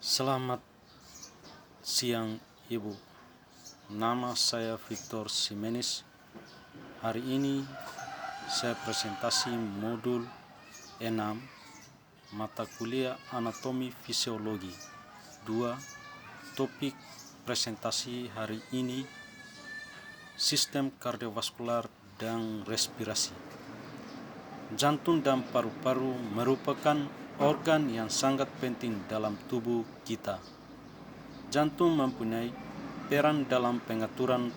Selamat siang Ibu, nama saya Victor Simenis. Hari ini saya presentasi modul 6 mata kuliah anatomi fisiologi 2. Topik presentasi hari ini sistem kardiovaskular dan respirasi. Jantung dan paru-paru merupakan organ yang sangat penting dalam tubuh kita. Jantung mempunyai peran dalam pengaturan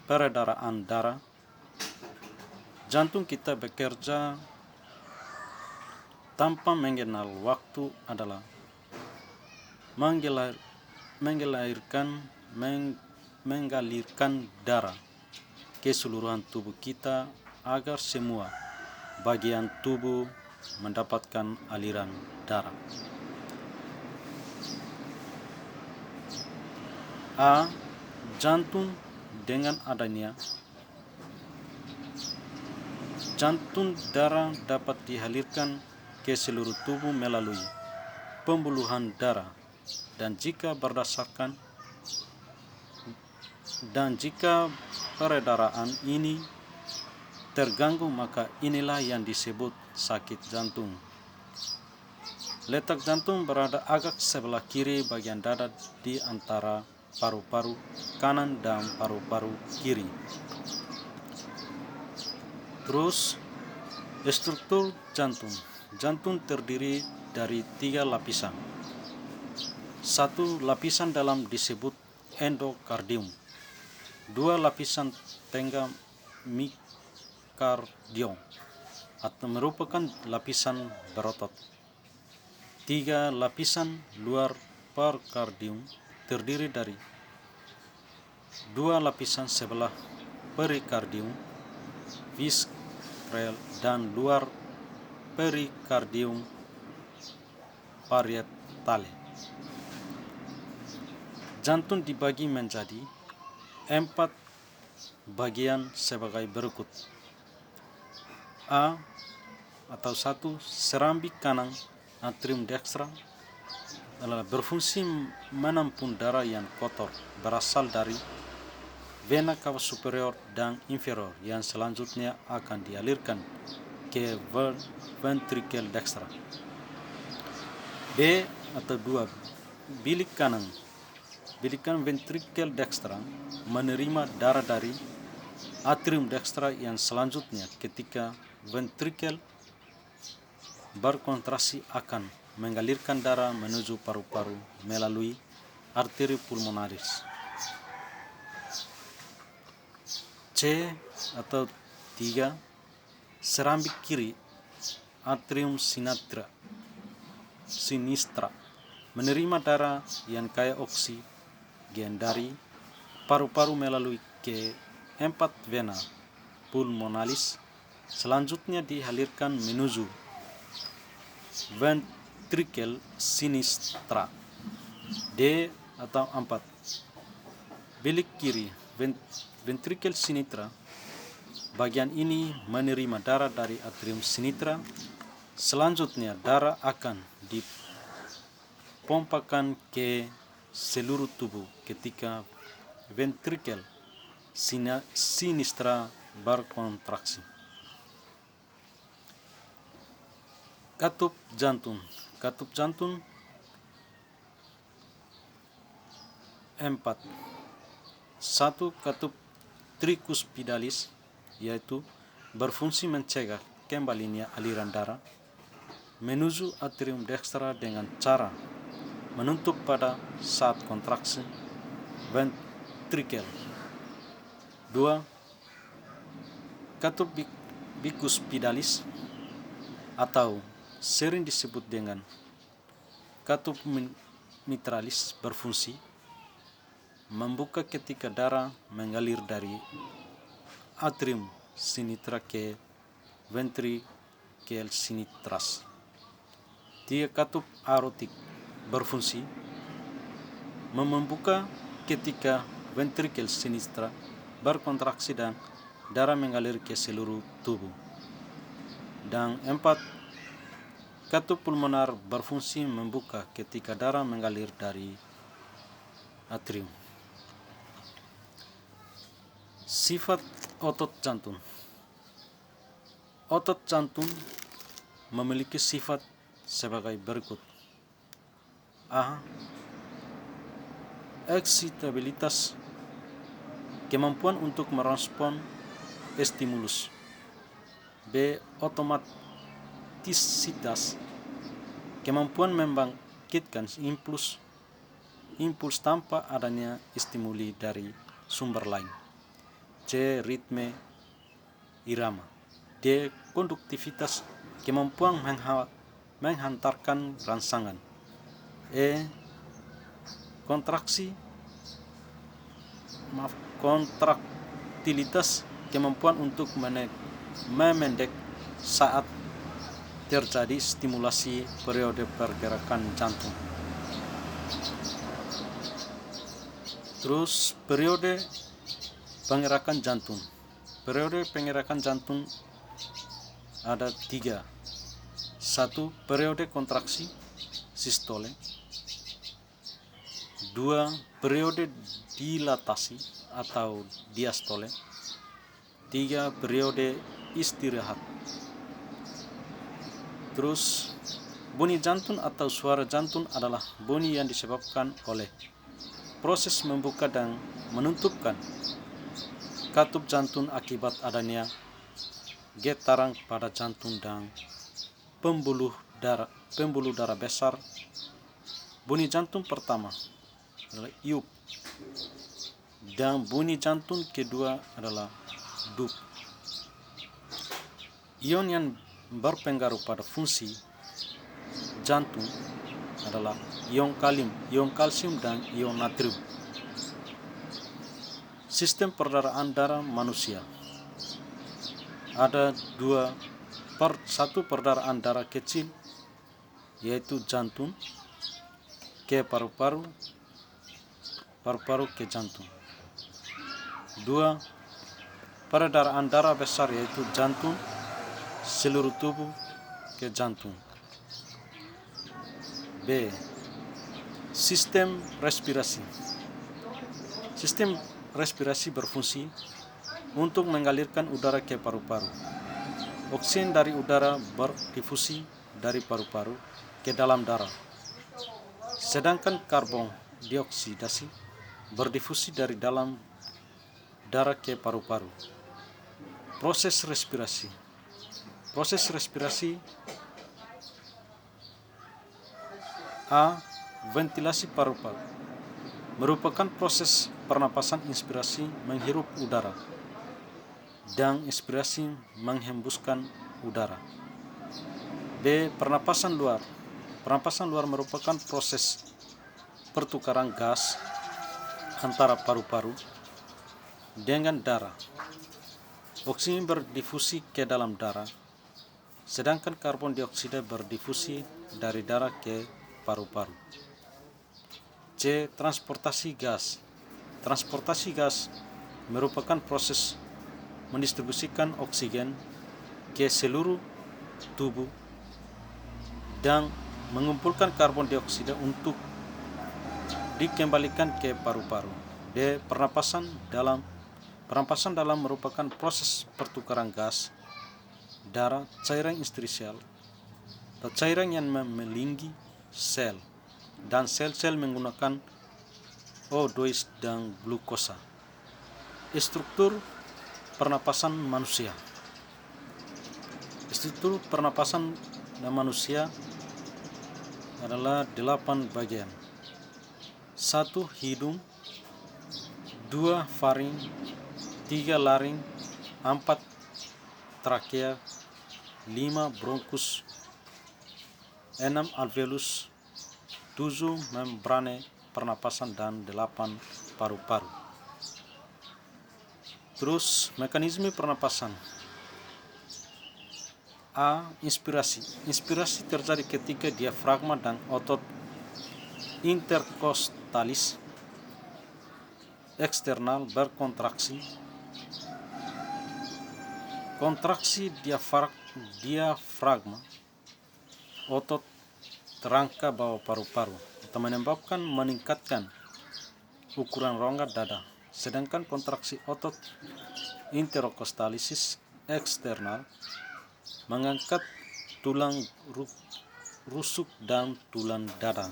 peredaran darah. Jantung kita bekerja tanpa mengenal waktu adalah mengalirkan darah ke seluruh tubuh kita agar semua bagian tubuh mendapatkan aliran darah. Jantung dengan adanya jantung darah dapat dialirkan ke seluruh tubuh melalui pembuluhan darah dan jika peredaran ini terganggu maka inilah yang disebut sakit jantung. Letak jantung berada agak sebelah kiri bagian dada di antara paru-paru kanan dan paru-paru kiri. Terus struktur jantung. Jantung terdiri dari 3 lapisan. 1 lapisan dalam disebut endokardium. 2 lapisan tengah miokardium atau merupakan lapisan berotot. 3 lapisan luar perikardium terdiri dari 2 lapisan sebelah perikardium visceral dan luar perikardium parietale. Jantung dibagi menjadi 4 bagian sebagai berikut. A atau 1 serambi kanan atrium dextra adalah berfungsi menampung darah yang kotor berasal dari vena cava superior dan inferior yang selanjutnya akan dialirkan ke ventricle dextra. B atau 2 bilik kanan ventricle dextra menerima darah dari atrium dextra yang selanjutnya ketika ventricle berkontraksi akan mengalirkan darah menuju paru-paru melalui arteri pulmonaris. C atau 3 serambi kiri atrium sinistra menerima darah yang kaya oksigen dari paru-paru melalui ke 4 vena pulmonalis selanjutnya dialirkan menuju ventricle sinistra. D atau 4 bilik kiri ventricle sinistra. Bagian ini menerima darah dari atrium sinistra. Selanjutnya darah akan dipompakan ke seluruh tubuh ketika ventricle sinistra berkontraksi. Katup jantung. Katup jantung 4. 1 katup tricuspidalis yaitu berfungsi mencegah kembalinya aliran darah menuju atrium dextra dengan cara menutup pada saat kontraksi ventricle. 2 katup bicuspidalis atau sering disebut dengan katup mitralis berfungsi membuka ketika darah mengalir dari atrium sinistra ke ventricle sinistras. 3 katup aortik berfungsi membuka ketika ventricle sinistra berkontraksi dan darah mengalir ke seluruh tubuh. Dan 4 Katup pulmonar berfungsi membuka ketika darah mengalir dari atrium. Sifat otot jantung. Otot jantung memiliki sifat sebagai berikut. A. Eksitabilitas, kemampuan untuk merespon stimulus. B. Otomatisitas, kemampuan membangkitkan impuls tanpa adanya stimuli dari sumber lain. C. Ritme irama. D. Konduktivitas, kemampuan menghantarkan rangsangan. E. Kontraktilitas, kemampuan untuk memendek saat terjadi stimulasi periode pergerakan jantung. Terus periode pengerakan jantung. Periode pengerakan jantung ada 3. 1. Periode kontraksi sistole. 2. Periode dilatasi atau diastole. 3. Periode istirahat. Terus bunyi jantung atau suara jantung adalah bunyi yang disebabkan oleh proses membuka dan menutupkan katup jantung akibat adanya getaran pada jantung dan pembuluh darah besar. Bunyi jantung pertama adalah iup dan bunyi jantung kedua adalah dup. Ion yang berpengaruh pada fungsi jantung adalah ion kalium, ion kalsium, dan ion natrium. Sistem peredaran darah manusia ada 2. Satu, peredaran darah kecil yaitu jantung ke paru-paru, paru-paru ke jantung. 2. Peredaran darah besar yaitu jantung seluruh tubuh ke jantung. B. Sistem respirasi. Sistem respirasi berfungsi untuk mengalirkan udara ke paru-paru. Oksigen dari udara berdifusi dari paru-paru ke dalam darah, sedangkan karbon dioksida berdifusi dari dalam darah ke paru-paru. Proses respirasi. Proses respirasi. A. Ventilasi paru-paru merupakan proses pernapasan inspirasi menghirup udara dan ekspirasi menghembuskan udara. B. Pernapasan luar. Pernapasan luar merupakan proses pertukaran gas antara paru-paru dengan darah. Oksigen berdifusi ke dalam darah, sedangkan karbon dioksida berdifusi dari darah ke paru-paru. C. Transportasi gas. Transportasi gas merupakan proses mendistribusikan oksigen ke seluruh tubuh dan mengumpulkan karbon dioksida untuk dikembalikan ke paru-paru. D. Pernapasan dalam merupakan proses pertukaran gas, darah, cairan interstisial, atau cairan yang mengelilingi sel, dan sel-sel menggunakan O2 dan glukosa. Struktur pernapasan manusia. Struktur pernapasan manusia adalah 8 bagian. 1. Hidung. 2. Faring. 3. Laring. 4. Trakea. 5. Bronkus. 6. Alveolus. 7. Membrane pernapasan, dan 8. Paru-paru. Terus mekanisme pernapasan. A. Inspirasi. Inspirasi terjadi ketika diafragma dan otot interkostalis eksternal berkontraksi. Kontraksi diafragma otot rangka bawah paru-paru atau menyebabkan meningkatkan ukuran rongga dada, sedangkan kontraksi otot interkostalisis eksternal mengangkat tulang rusuk dan tulang dada.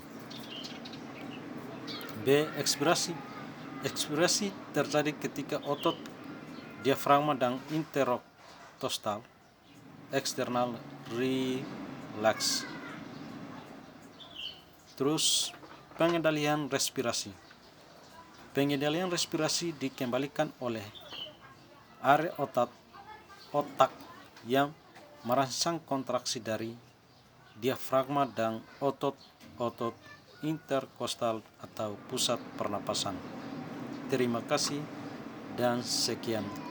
B. Ekspirasi terjadi ketika otot diafragma dan interkostal eksternal relax. Terus pengendalian respirasi. Pengendalian respirasi dikembalikan oleh area otak yang merangsang kontraksi dari diafragma dan otot interkostal atau pusat pernapasan. Terima kasih dan sekian.